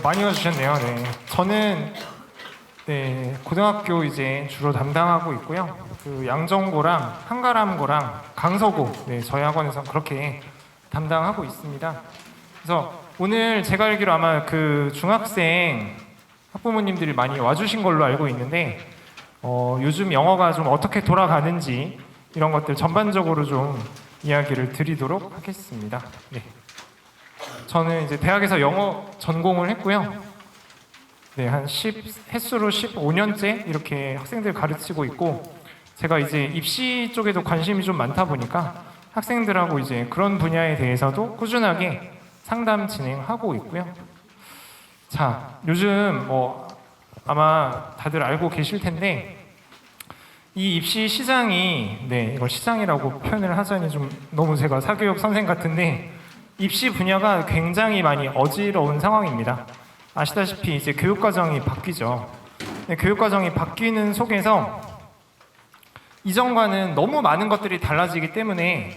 많이 와주셨네요. 네. 저는 고등학교 이제 주로 담당하고 있고요. 그 양정고랑 한가람고랑 강서고, 저희 학원에서 그렇게 담당하고 있습니다. 그래서 오늘 제가 알기로 아마 그 중학생 학부모님들이 많이 와주신 걸로 알고 있는데, 요즘 영어가 좀 어떻게 돌아가는지 이런 것들 전반적으로 좀 이야기를 드리도록 하겠습니다. 네. 저는 이제 대학에서 영어 전공을 했고요. 한 횟수로 15년째 이렇게 학생들 가르치고 있고, 제가 이제 입시 쪽에도 관심이 좀 많다 보니까 학생들하고 이제 그런 분야에 대해서도 꾸준하게 상담 진행하고 있고요. 자, 요즘 아마 다들 알고 계실 텐데, 이 입시 시장이, 이걸 시장이라고 표현을 하자니 좀 너무 제가 사교육 선생 같은데, 입시 분야가 굉장히 많이 어지러운 상황입니다. 아시다시피 이제 교육과정이 바뀌죠. 교육과정이 바뀌는 속에서 이전과는 너무 많은 것들이 달라지기 때문에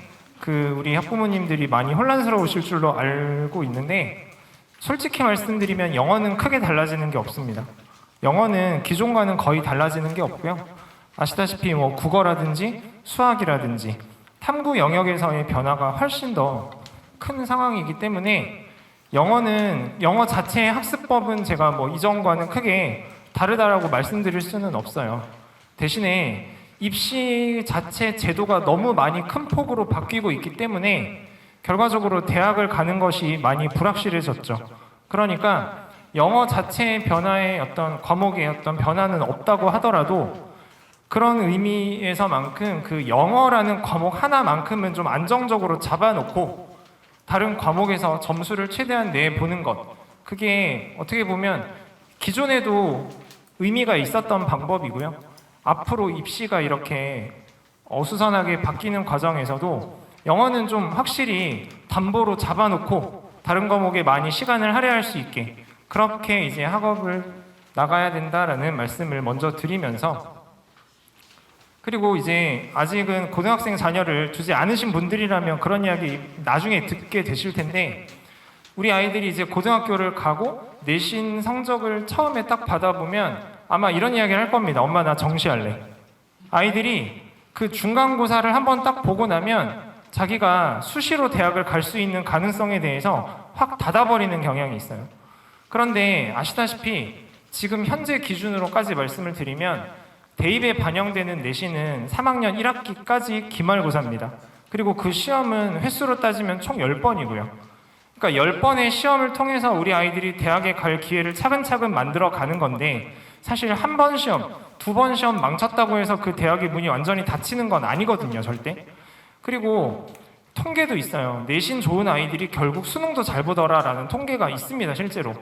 우리 학부모님들이 많이 혼란스러우실 줄로 알고 있는데, 솔직히 말씀드리면 영어는 크게 달라지는 게 없습니다. 영어는 기존과는 거의 달라지는 게 없고요. 아시다시피 국어라든지 수학이라든지 탐구 영역에서의 변화가 훨씬 더 큰 상황이기 때문에 영어 자체의 학습법은 제가 이전과는 크게 다르다라고 말씀드릴 수는 없어요. 대신에 입시 자체 제도가 너무 많이 큰 폭으로 바뀌고 있기 때문에 결과적으로 대학을 가는 것이 많이 불확실해졌죠. 그러니까 영어 자체의 변화의 어떤 과목의 어떤 변화는 없다고 하더라도, 그런 의미에서만큼 그 영어라는 과목 하나만큼은 좀 안정적으로 잡아놓고 다른 과목에서 점수를 최대한 내보는 것, 그게 어떻게 보면 기존에도 의미가 있었던 방법이고요. 앞으로 입시가 이렇게 어수선하게 바뀌는 과정에서도 영어는 좀 확실히 담보로 잡아놓고 다른 과목에 많이 시간을 할애할 수 있게 그렇게 이제 학업을 나가야 된다라는 말씀을 먼저 드리면서, 그리고 이제 아직은 고등학생 자녀를 두지 않으신 분들이라면 그런 이야기 나중에 듣게 되실 텐데, 우리 아이들이 이제 고등학교를 가고 내신 성적을 처음에 딱 받아보면 아마 이런 이야기를 할 겁니다. 엄마, 나 정시할래. 아이들이 그 중간고사를 한번 딱 보고 나면 자기가 수시로 대학을 갈 수 있는 가능성에 대해서 확 닫아버리는 경향이 있어요. 그런데 아시다시피 지금 현재 기준으로까지 말씀을 드리면 대입에 반영되는 내신은 3학년 1학기까지 기말고사입니다. 그리고 그 시험은 횟수로 따지면 총 10번이고요. 그러니까 10번의 시험을 통해서 우리 아이들이 대학에 갈 기회를 차근차근 만들어 가는 건데, 사실 한 번 시험, 두 번 시험 망쳤다고 해서 그 대학의 문이 완전히 닫히는 건 아니거든요, 절대. 그리고 통계도 있어요. 내신 좋은 아이들이 결국 수능도 잘 보더라라는 통계가 있습니다, 실제로.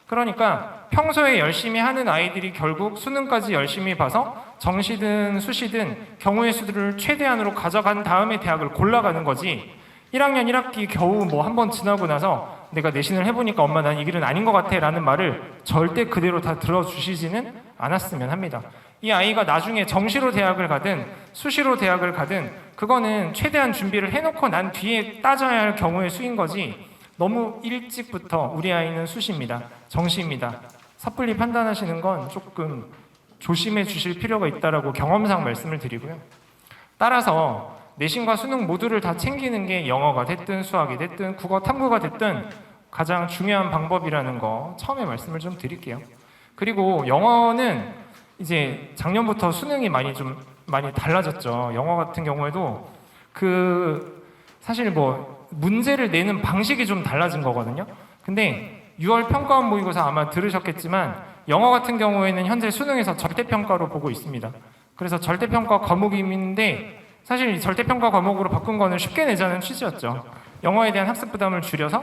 그러니까 평소에 열심히 하는 아이들이 결국 수능까지 열심히 봐서 정시든 수시든 경우의 수를 최대한으로 가져간 다음에 대학을 골라가는 거지, 1학년 1학기 겨우 한 번 지나고 나서 내가 내신을 해보니까 엄마 난 이 길은 아닌 것 같아 라는 말을 절대 그대로 다 들어주시지는 않았으면 합니다. 이 아이가 나중에 정시로 대학을 가든 수시로 대학을 가든 그거는 최대한 준비를 해놓고 난 뒤에 따져야 할 경우의 수인 거지, 너무 일찍부터 우리 아이는 수시입니다, 정시입니다, 섣불리 판단하시는 건 조금 조심해 주실 필요가 있다라고 경험상 말씀을 드리고요. 따라서 내신과 수능 모두를 다 챙기는 게 영어가 됐든 수학이 됐든 국어 탐구가 됐든 가장 중요한 방법이라는 거 처음에 말씀을 좀 드릴게요. 그리고 영어는 이제 작년부터 수능이 많이 달라졌죠. 영어 같은 경우에도 사실 문제를 내는 방식이 좀 달라진 거거든요. 근데 6월 평가원 모의고사 아마 들으셨겠지만 영어 같은 경우에는 현재 수능에서 절대평가로 보고 있습니다. 그래서 절대평가 과목인데 사실 절대평가 과목으로 바꾼 거는 쉽게 내자는 취지였죠. 영어에 대한 학습 부담을 줄여서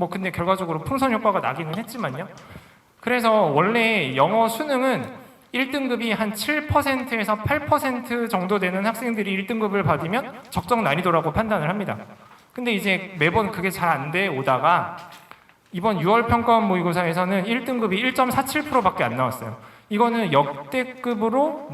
근데 결과적으로 풍선 효과가 나기는 했지만요. 그래서 원래 영어 수능은 1등급이 한 7%에서 8% 정도 되는 학생들이 1등급을 받으면 적정 난이도라고 판단을 합니다. 근데 이제 매번 그게 잘 안 돼 오다가 이번 6월 평가원 모의고사에서는 1등급이 1.47%밖에 안 나왔어요. 이거는 역대급으로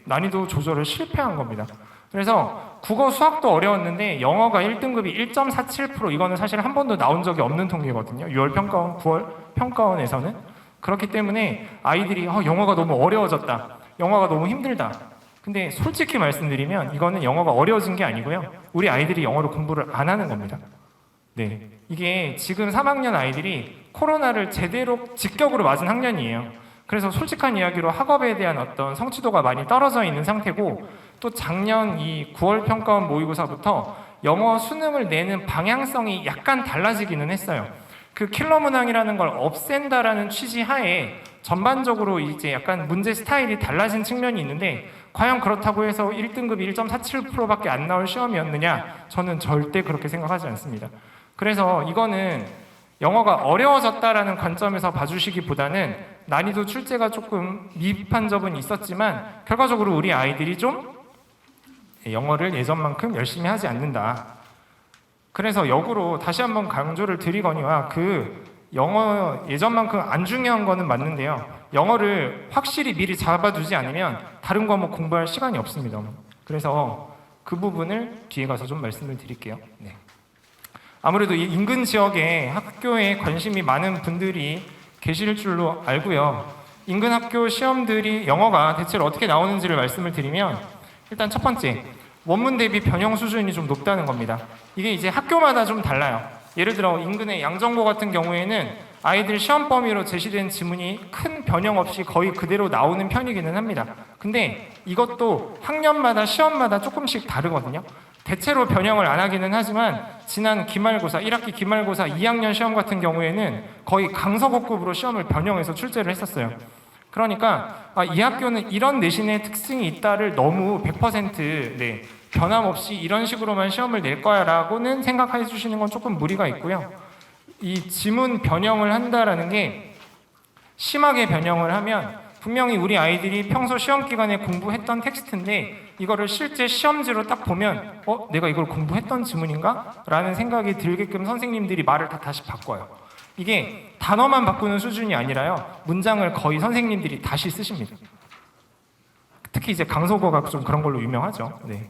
난이도 조절을 실패한 겁니다. 그래서 국어 수학도 어려웠는데 영어가 1등급이 1.47%, 이거는 사실 한 번도 나온 적이 없는 통계거든요. 6월 평가원, 9월 평가원에서는. 그렇기 때문에 아이들이 영어가 너무 어려워졌다, 영어가 너무 힘들다. 근데 솔직히 말씀드리면 이거는 영어가 어려워진 게 아니고요, 우리 아이들이 영어를 공부를 안 하는 겁니다. 네, 이게 지금 3학년 아이들이 코로나를 제대로 직격으로 맞은 학년이에요. 그래서 솔직한 이야기로 학업에 대한 어떤 성취도가 많이 떨어져 있는 상태고, 또 작년 이 9월 평가원 모의고사부터 영어 수능을 내는 방향성이 약간 달라지기는 했어요. 그 킬러 문항이라는 걸 없앤다라는 취지 하에 전반적으로 이제 약간 문제 스타일이 달라진 측면이 있는데, 과연 그렇다고 해서 1등급이 1.47%밖에 안 나올 시험이었느냐? 저는 절대 그렇게 생각하지 않습니다. 그래서 이거는 영어가 어려워졌다라는 관점에서 봐주시기보다는 난이도 출제가 조금 미흡한 점은 있었지만 결과적으로 우리 아이들이 좀 영어를 예전만큼 열심히 하지 않는다. 그래서 역으로 다시 한번 강조를 드리거니와, 그 영어 예전만큼 안 중요한 거는 맞는데요, 영어를 확실히 미리 잡아두지 않으면 다른 과목 공부할 시간이 없습니다. 그래서 그 부분을 뒤에 가서 좀 말씀을 드릴게요. 네. 아무래도 이 인근 지역에 학교에 관심이 많은 분들이 계실 줄로 알고요. 인근 학교 시험들이 영어가 대체로 어떻게 나오는지를 말씀을 드리면, 일단 첫 번째, 원문 대비 변형 수준이 좀 높다는 겁니다. 이게 이제 학교마다 좀 달라요. 예를 들어 인근의 양정고 같은 경우에는 아이들 시험 범위로 제시된 지문이 큰 변형 없이 거의 그대로 나오는 편이기는 합니다. 근데 이것도 학년마다 시험마다 조금씩 다르거든요. 대체로 변형을 안 하기는 하지만 지난 기말고사, 1학기 기말고사 2학년 시험 같은 경우에는 거의 강서고급으로 시험을 변형해서 출제를 했었어요. 그러니까 이 학교는 이런 내신의 특징이 있다를 너무 100% 변함없이 이런 식으로만 시험을 낼 거야 라고는 생각해 주시는 건 조금 무리가 있고요. 이 지문 변형을 한다라는 게, 심하게 변형을 하면 분명히 우리 아이들이 평소 시험 기간에 공부했던 텍스트인데 이거를 실제 시험지로 딱 보면 내가 이걸 공부했던 지문인가? 라는 생각이 들게끔 선생님들이 말을 다 다시 바꿔요. 이게 단어만 바꾸는 수준이 아니라요, 문장을 거의 선생님들이 다시 쓰십니다. 특히 이제 강서구가 좀 그런 걸로 유명하죠. 네.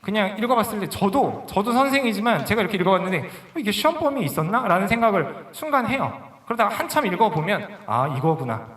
그냥 읽어봤을 때 저도 선생이지만 제가 이렇게 읽어봤는데 이게 시험 범위 있었나? 라는 생각을 순간 해요. 그러다가 한참 읽어보면 이거구나.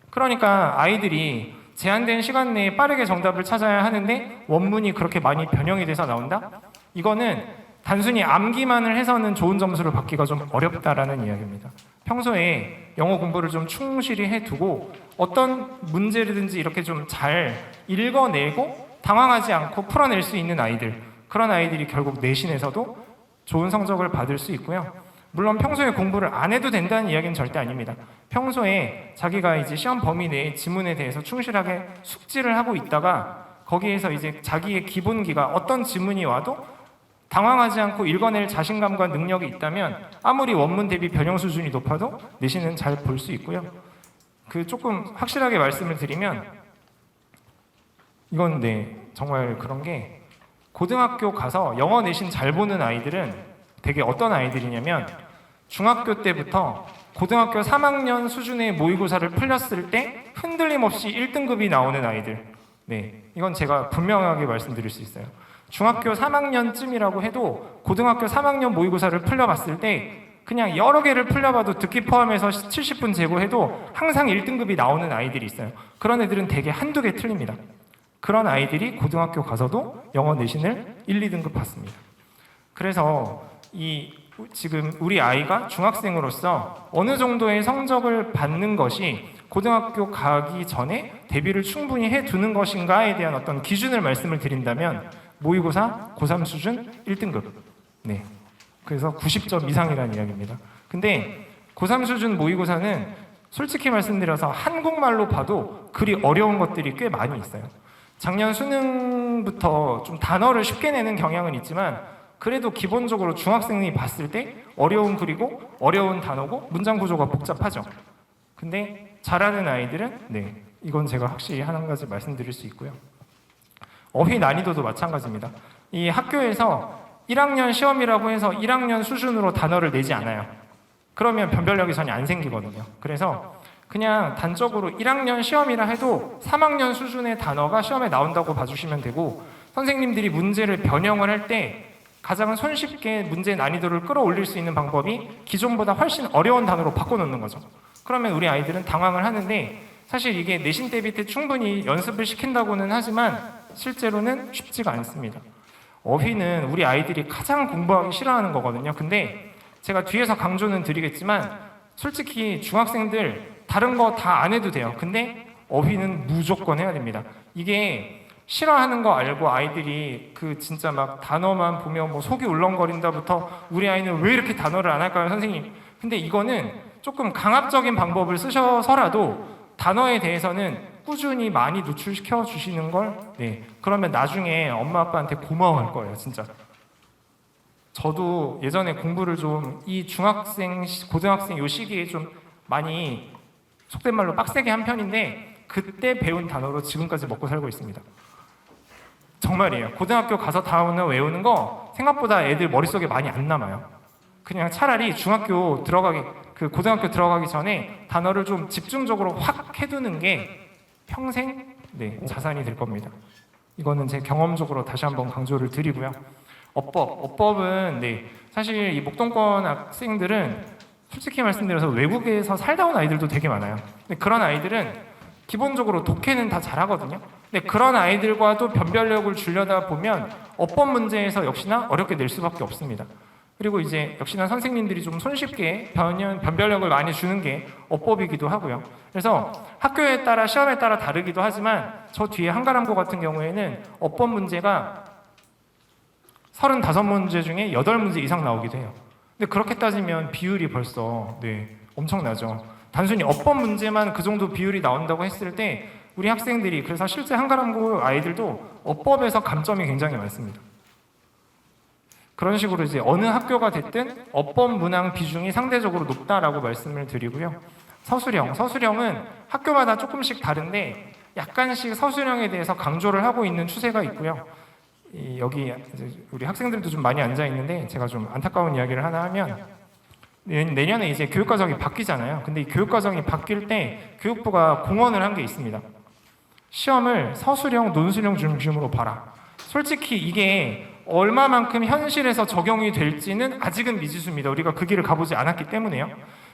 그러니까 아이들이 제한된 시간 내에 빠르게 정답을 찾아야 하는데 원문이 그렇게 많이 변형이 돼서 나온다? 이거는 단순히 암기만을 해서는 좋은 점수를 받기가 좀 어렵다라는 이야기입니다. 평소에 영어 공부를 좀 충실히 해두고 어떤 문제든지 이렇게 좀 잘 읽어내고 당황하지 않고 풀어낼 수 있는 아이들, 그런 아이들이 결국 내신에서도 좋은 성적을 받을 수 있고요. 물론 평소에 공부를 안 해도 된다는 이야기는 절대 아닙니다. 평소에 자기가 이제 시험 범위 내의 지문에 대해서 충실하게 숙지를 하고 있다가 거기에서 이제 자기의 기본기가 어떤 지문이 와도 당황하지 않고 읽어낼 자신감과 능력이 있다면 아무리 원문 대비 변형 수준이 높아도 내신은 잘 볼 수 있고요. 그 조금 확실하게 말씀을 드리면, 이건 정말 그런 게, 고등학교 가서 영어 내신 잘 보는 아이들은 되게 어떤 아이들이냐면, 중학교 때부터 고등학교 3학년 수준의 모의고사를 풀렸을 때 흔들림 없이 1등급이 나오는 아이들. 이건 제가 분명하게 말씀드릴 수 있어요. 중학교 3학년쯤이라고 해도 고등학교 3학년 모의고사를 풀려봤을 때 그냥 여러 개를 풀려봐도 듣기 포함해서 70분 제고해도 항상 1등급이 나오는 아이들이 있어요. 그런 애들은 되게 한두 개 틀립니다. 그런 아이들이 고등학교 가서도 영어 내신을 1, 2등급 받습니다. 그래서 지금 우리 아이가 중학생으로서 어느 정도의 성적을 받는 것이 고등학교 가기 전에 대비를 충분히 해두는 것인가에 대한 어떤 기준을 말씀을 드린다면, 모의고사 고3 수준 1등급. 그래서 90점 이상이라는 이야기입니다. 근데 고3 수준 모의고사는 솔직히 말씀드려서 한국말로 봐도 그리 어려운 것들이 꽤 많이 있어요. 작년 수능부터 좀 단어를 쉽게 내는 경향은 있지만 그래도 기본적으로 중학생이 봤을 때 어려운 글이고 어려운 단어고 문장 구조가 복잡하죠. 근데 잘하는 아이들은 이건 제가 확실히 한 가지 말씀드릴 수 있고요. 어휘 난이도도 마찬가지입니다. 이 학교에서 1학년 시험이라고 해서 1학년 수준으로 단어를 내지 않아요. 그러면 변별력이 전혀 안 생기거든요. 그래서 그냥 단적으로 1학년 시험이라 해도 3학년 수준의 단어가 시험에 나온다고 봐주시면 되고, 선생님들이 문제를 변형을 할 때 가장 손쉽게 문제 난이도를 끌어올릴 수 있는 방법이 기존보다 훨씬 어려운 단어로 바꿔놓는 거죠. 그러면 우리 아이들은 당황을 하는데 사실 이게 내신 대비 때 충분히 연습을 시킨다고는 하지만 실제로는 쉽지가 않습니다. 어휘는 우리 아이들이 가장 공부하기 싫어하는 거거든요. 근데 제가 뒤에서 강조는 드리겠지만 솔직히 중학생들 다른 거 다 안 해도 돼요. 근데 어휘는 무조건 해야 됩니다. 이게 싫어하는 거 알고 아이들이 그 진짜 막 단어만 보면 뭐 속이 울렁거린다부터 우리 아이는 왜 이렇게 단어를 안 할까요, 선생님? 근데 이거는 조금 강압적인 방법을 쓰셔서라도 단어에 대해서는 꾸준히 많이 노출시켜 주시는 걸 그러면 나중에 엄마 아빠한테 고마워할 거예요, 진짜. 저도 예전에 공부를 좀 이 중학생, 고등학생 요 시기에 좀 많이 속된 말로 빡세게 한 편인데 그때 배운 단어로 지금까지 먹고 살고 있습니다. 정말이에요. 고등학교 가서 단어 외우는 거 생각보다 애들 머릿속에 많이 안 남아요. 그냥 차라리 중학교 들어가기, 고등학교 들어가기 전에 단어를 좀 집중적으로 확 해두는 게 평생 자산이 될 겁니다. 이거는 제 경험적으로 다시 한번 강조를 드리고요. 어법은 사실 이 목동권 학생들은 솔직히 말씀드려서 외국에서 살다 온 아이들도 되게 많아요. 근데 그런 아이들은 기본적으로 독해는 다 잘하거든요. 근데 그런 아이들과도 변별력을 주려다 보면 어법 문제에서 역시나 어렵게 낼 수밖에 없습니다. 그리고 이제 역시나 선생님들이 좀 손쉽게 변별력을 많이 주는 게 어법이기도 하고요. 그래서 학교에 따라 시험에 따라 다르기도 하지만 저 뒤에 한가람고 같은 경우에는 어법 문제가 35문제 중에 8문제 이상 나오기도 해요. 근데 그렇게 따지면 비율이 벌써 엄청나죠. 단순히 어법 문제만 그 정도 비율이 나온다고 했을 때 우리 학생들이 그래서 실제 한가람고 아이들도 어법에서 감점이 굉장히 많습니다. 그런 식으로 이제 어느 학교가 됐든 어법 문항 비중이 상대적으로 높다라고 말씀을 드리고요. 서술형은 학교마다 조금씩 다른데 약간씩 서술형에 대해서 강조를 하고 있는 추세가 있고요. 여기 이제 우리 학생들도 좀 많이 앉아 있는데 제가 좀 안타까운 이야기를 하나 하면 내년에 이제 교육과정이 바뀌잖아요. 근데 이 교육과정이 바뀔 때 교육부가 공언을 한 게 있습니다. 시험을 서술형, 논술형 중심으로 봐라. 솔직히 이게 얼마만큼 현실에서 적용이 될지는 아직은 미지수입니다. 우리가 그 길을 가보지 않았기 때문에요.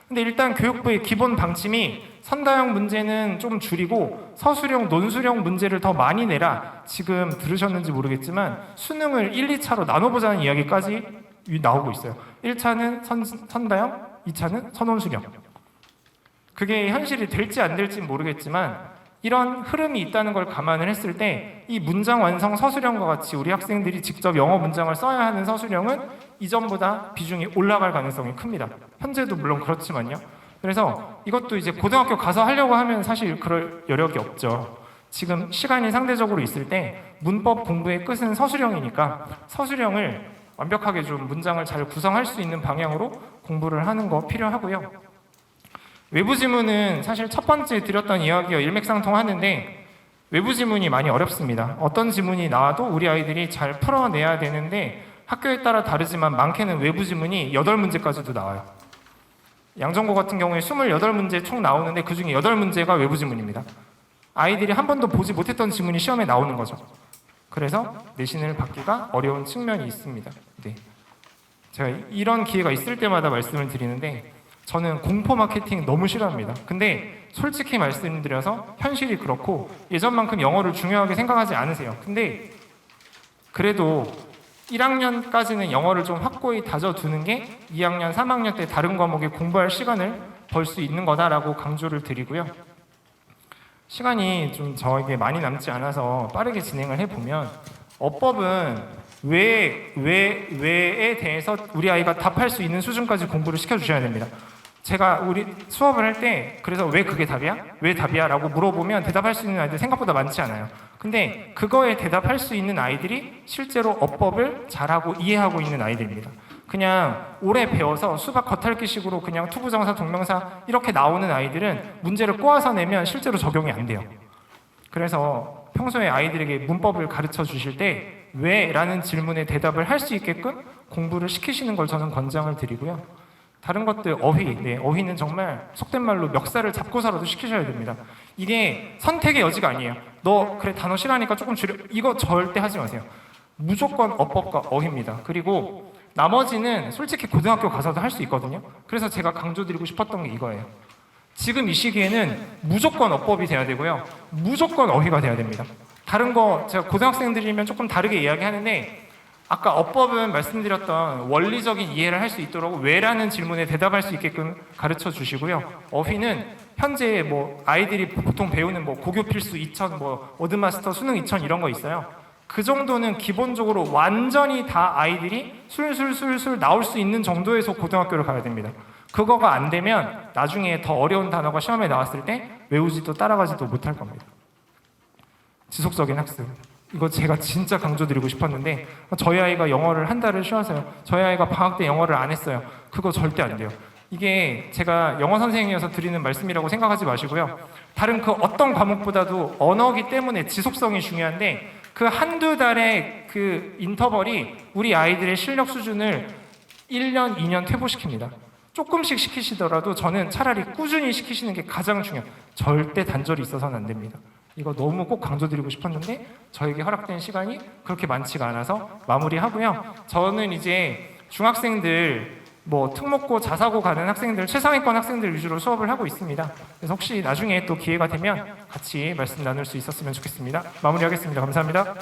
근데 일단 교육부의 기본 방침이 선다형 문제는 좀 줄이고 서술형, 논술형 문제를 더 많이 내라. 지금 들으셨는지 모르겠지만 수능을 1, 2차로 나눠보자는 이야기까지 나오고 있어요. 1차는 선다형, 2차는 선논술형. 그게 현실이 될지 안 될지는 모르겠지만 이런 흐름이 있다는 걸 감안을 했을 때 이 문장 완성 서술형과 같이 우리 학생들이 직접 영어 문장을 써야 하는 서술형은 이전보다 비중이 올라갈 가능성이 큽니다. 현재도 물론 그렇지만요. 그래서 이것도 이제 고등학교 가서 하려고 하면 사실 그럴 여력이 없죠. 지금 시간이 상대적으로 있을 때 문법 공부의 끝은 서술형이니까 서술형을 완벽하게 좀 문장을 잘 구성할 수 있는 방향으로 공부를 하는 거 필요하고요. 외부 지문은 사실 첫 번째 드렸던 이야기와 일맥상통하는데 외부 지문이 많이 어렵습니다. 어떤 지문이 나와도 우리 아이들이 잘 풀어내야 되는데 학교에 따라 다르지만 많게는 외부 지문이 8문제까지도 나와요. 양정고 같은 경우에 28문제 총 나오는데 그중에 8문제가 외부 지문입니다. 아이들이 한 번도 보지 못했던 지문이 시험에 나오는 거죠. 그래서 내신을 받기가 어려운 측면이 있습니다. 제가 이런 기회가 있을 때마다 말씀을 드리는데 저는 공포 마케팅 너무 싫어합니다. 근데 솔직히 말씀드려서 현실이 그렇고 예전만큼 영어를 중요하게 생각하지 않으세요. 근데 그래도 1학년까지는 영어를 좀 확고히 다져두는 게 2학년, 3학년 때 다른 과목에 공부할 시간을 벌 수 있는 거다라고 강조를 드리고요. 시간이 좀 저에게 많이 남지 않아서 빠르게 진행을 해보면 어법은 왜에 대해서 우리 아이가 답할 수 있는 수준까지 공부를 시켜주셔야 됩니다. 제가 우리 수업을 할 때 그래서 왜 그게 답이야? 왜 답이야? 라고 물어보면 대답할 수 있는 아이들 생각보다 많지 않아요. 근데 그거에 대답할 수 있는 아이들이 실제로 어법을 잘하고 이해하고 있는 아이들입니다. 그냥 오래 배워서 수박 겉핥기식으로 그냥 투부정사, 동명사 이렇게 나오는 아이들은 문제를 꼬아서 내면 실제로 적용이 안 돼요. 그래서 평소에 아이들에게 문법을 가르쳐 주실 때 왜? 라는 질문에 대답을 할 수 있게끔 공부를 시키시는 걸 저는 권장을 드리고요. 다른 것들 어휘, 네, 어휘는 정말 속된 말로 멱살을 잡고서라도 시키셔야 됩니다. 이게 선택의 여지가 아니에요. 너 그래 단어 싫어하니까 조금 줄여. 이거 절대 하지 마세요. 무조건 어법과 어휘입니다. 그리고 나머지는 솔직히 고등학교 가서도 할 수 있거든요. 그래서 제가 강조드리고 싶었던 게 이거예요. 지금 이 시기에는 무조건 어법이 돼야 되고요. 무조건 어휘가 돼야 됩니다. 다른 거 제가 고등학생들이면 조금 다르게 이야기하는데 아까 어법은 말씀드렸던 원리적인 이해를 할 수 있도록 왜라는 질문에 대답할 수 있게끔 가르쳐 주시고요. 어휘는 현재 뭐 아이들이 보통 배우는 뭐 고교 필수 2000, 뭐 워드마스터 수능 2000 이런 거 있어요. 그 정도는 기본적으로 완전히 다 아이들이 술술술술 나올 수 있는 정도에서 고등학교를 가야 됩니다. 그거가 안 되면 나중에 더 어려운 단어가 시험에 나왔을 때 외우지도 따라가지도 못할 겁니다. 지속적인 학습. 이거 제가 진짜 강조드리고 싶었는데 저희 아이가 영어를 한 달을 쉬어서요. 저희 아이가 방학 때 영어를 안 했어요. 그거 절대 안 돼요. 이게 제가 영어 선생님이어서 드리는 말씀이라고 생각하지 마시고요. 다른 그 어떤 과목보다도 언어기 때문에 지속성이 중요한데 그 한두 달의 그 인터벌이 우리 아이들의 실력 수준을 1년, 2년 퇴보시킵니다. 조금씩 시키시더라도 저는 차라리 꾸준히 시키시는 게 가장 중요해요. 절대 단절이 있어서는 안 됩니다. 이거 너무 꼭 강조드리고 싶었는데 저에게 허락된 시간이 그렇게 많지가 않아서 마무리하고요. 저는 이제 중학생들 뭐 특목고 자사고 가는 학생들 최상위권 학생들 위주로 수업을 하고 있습니다. 그래서 혹시 나중에 또 기회가 되면 같이 말씀 나눌 수 있었으면 좋겠습니다. 마무리하겠습니다. 감사합니다.